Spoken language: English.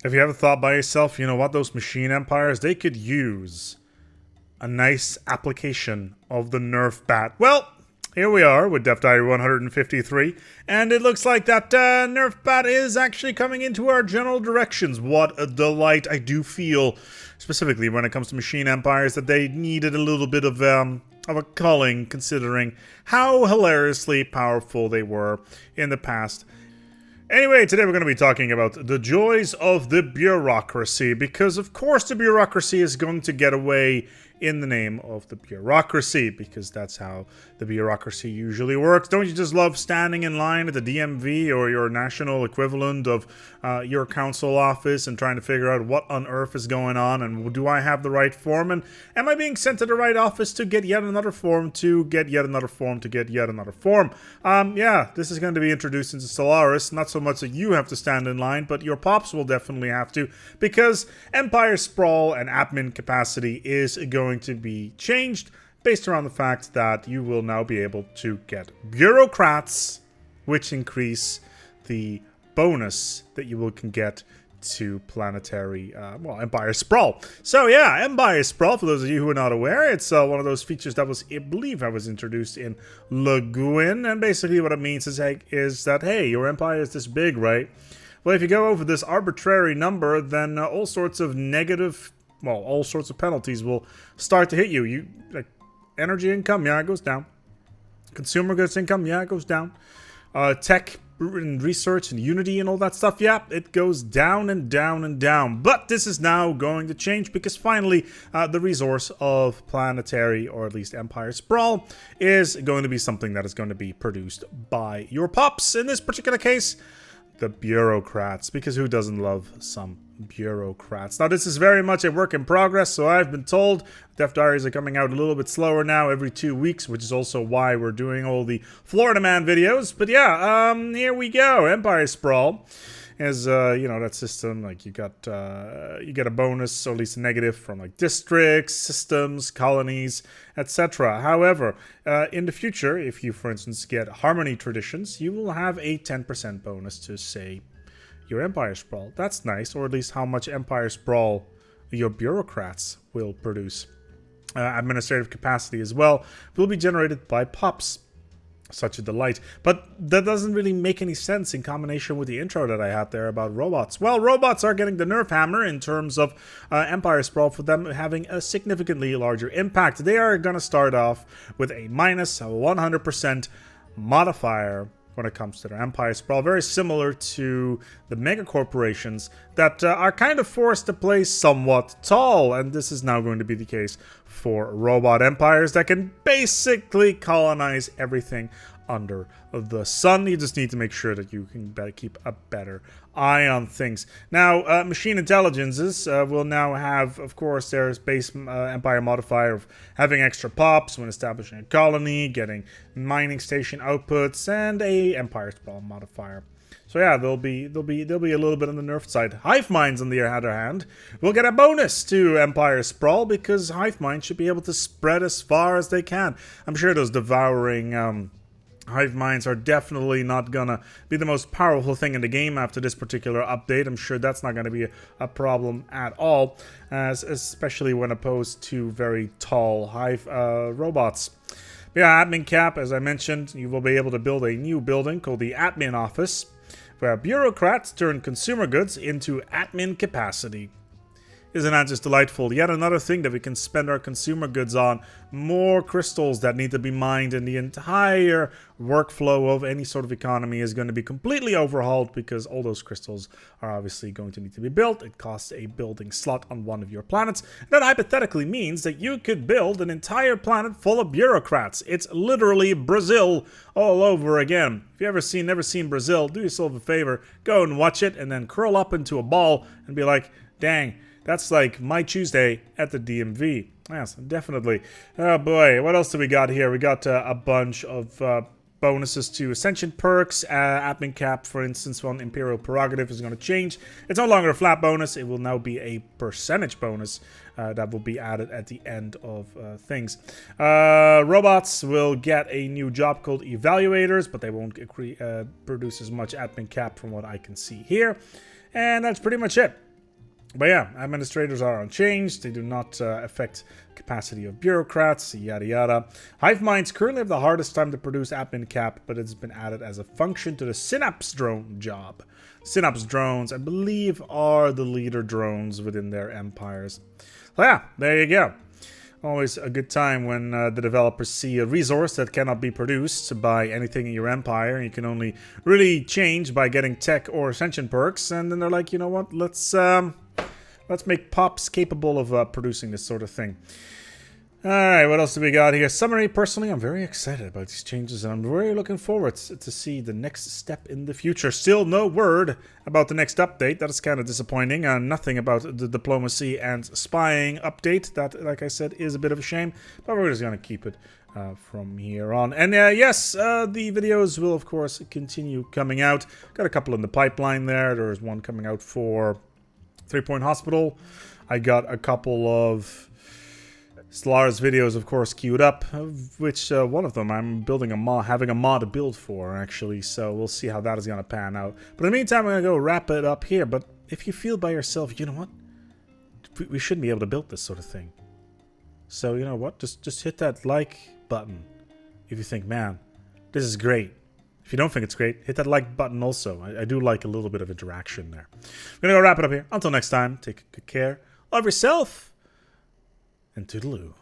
Have you ever thought by yourself, you know what, those machine empires, they could use a nice application of the Nerf bat? Well, here we are with Dev Diary 153, and it looks like that Nerf bat is actually coming into our general directions. What a delight. I do feel, specifically when it comes to machine empires, that they needed a little bit of a culling, considering how hilariously powerful they were in the past. Anyway, today we're going to be talking about the joys of the bureaucracy, because of course the bureaucracy is going to get away in the name of the bureaucracy, because that's how the bureaucracy usually works. Don't you just love standing in line at the DMV or your national equivalent of your council office and trying to figure out what on earth is going on, and do I have the right form, and am I being sent to the right office to get yet another form, to get yet another form, to get yet another form? Yeah, this is going to be introduced into Stellaris. Not so much that you have to stand in line, but your pops will definitely have to, because Empire Sprawl and admin capacity is going to be changed based around the fact that you will now be able to get Bureaucrats, which increase the bonus that you can get to planetary, Empire Sprawl. So yeah, Empire Sprawl, for those of you who are not aware, it's one of those features that was, I believe, was introduced in Lagoon, and basically what it means is that, hey, your empire is this big, right? Well, if you go over this arbitrary number, then all sorts of all sorts of penalties will start to hit you. Like energy income, yeah, it goes down. Consumer goods income, yeah, it goes down. Tech and research and Unity and all that stuff, yeah, it goes down and down and down. But this is now going to change, because finally the resource of planetary, or at least Empire Sprawl, is going to be something that is going to be produced by your pups. In this particular case, the bureaucrats, because who doesn't love some bureaucrats? Now, this is very much a work in progress, so I've been told. Dev Diaries are coming out a little bit slower now, every 2 weeks, which is also why we're doing all the Florida Man videos. But yeah, here we go. Empire Sprawl is, that system, like you get a bonus, or at least a negative, from like districts, systems, colonies, etc. However, in the future, if you, for instance, get harmony traditions, you will have a 10% bonus to, say, your Empire Sprawl. That's nice, or at least how much Empire Sprawl your bureaucrats will produce. Administrative capacity as well will be generated by pups. Such a delight. But that doesn't really make any sense in combination with the intro that I had there about robots. Well, robots are getting the Nerf hammer in terms of Empire Sprawl, for them having a significantly larger impact. They are going to start off with a minus 100% modifier when it comes to their Empire Sprawl, very similar to the mega corporations that are kind of forced to play somewhat tall, and this is now going to be the case for robot empires that can basically colonize everything under the sun. You just need to make sure that you can keep a better eye on things. Now, machine intelligences will now have, of course, their base empire modifier of having extra pops when establishing a colony, getting mining station outputs, and a Empire Sprawl modifier. So yeah, there'll be a little bit on the nerf side. Hive minds, on the other hand, will get a bonus to Empire Sprawl, because hive minds should be able to spread as far as they can. I'm sure those devouring hive minds are definitely not gonna be the most powerful thing in the game after this particular update. I'm sure that's not gonna be a problem at all, especially when opposed to very tall hive robots. But yeah, admin cap, as I mentioned, you will be able to build a new building called the admin office, where bureaucrats turn consumer goods into admin capacity. Isn't that just delightful? Yet another thing that we can spend our consumer goods on. More crystals that need to be mined, and the entire workflow of any sort of economy is going to be completely overhauled, because all those crystals are obviously going to need to be built. It costs a building slot on one of your planets. That hypothetically means that you could build an entire planet full of bureaucrats. It's literally Brazil all over again. If you've never seen Brazil, do yourself a favor, go and watch it, and then curl up into a ball and be like, dang, that's like my Tuesday at the DMV. Yes, definitely. Oh boy, what else do we got here? We got a bunch of bonuses to Ascension perks. Admin cap, for instance, on Imperial Prerogative is going to change. It's no longer a flat bonus. It will now be a percentage bonus that will be added at the end of things. Robots will get a new job called Evaluators, but they won't produce as much admin cap from what I can see here. And that's pretty much it. But yeah, administrators are unchanged. They do not affect capacity of bureaucrats, yada yada. Hive minds currently have the hardest time to produce admin cap, but it's been added as a function to the Synapse drone job. Synapse drones, I believe, are the leader drones within their empires. So yeah, there you go. Always a good time when the developers see a resource that cannot be produced by anything in your empire. You can only really change by getting tech or ascension perks, and then they're like, you know what, let's make Pops capable of producing this sort of thing. Alright, what else do we got here? Summary, personally, I'm very excited about these changes, and I'm really looking forward to see the next step in the future. Still no word about the next update. That is kind of disappointing. Nothing about the diplomacy and spying update. That, like I said, is a bit of a shame, but we're just going to keep it from here on. And yes, the videos will, of course, continue coming out. Got a couple in the pipeline there. There's one coming out for 3 Point Hospital. I got a couple of Stellaris videos, of course, queued up, which one of them I'm building a mod, having a mod to build for, actually, so we'll see how that is going to pan out. But in the meantime, I'm going to go wrap it up here, but if you feel by yourself, you know what? We shouldn't be able to build this sort of thing. So, you know what? Just hit that like button if you think, man, this is great. If you don't think it's great, hit that like button also. I do like a little bit of interaction there. I'm going to go wrap it up here. Until next time, take good care of yourself. And toodaloo.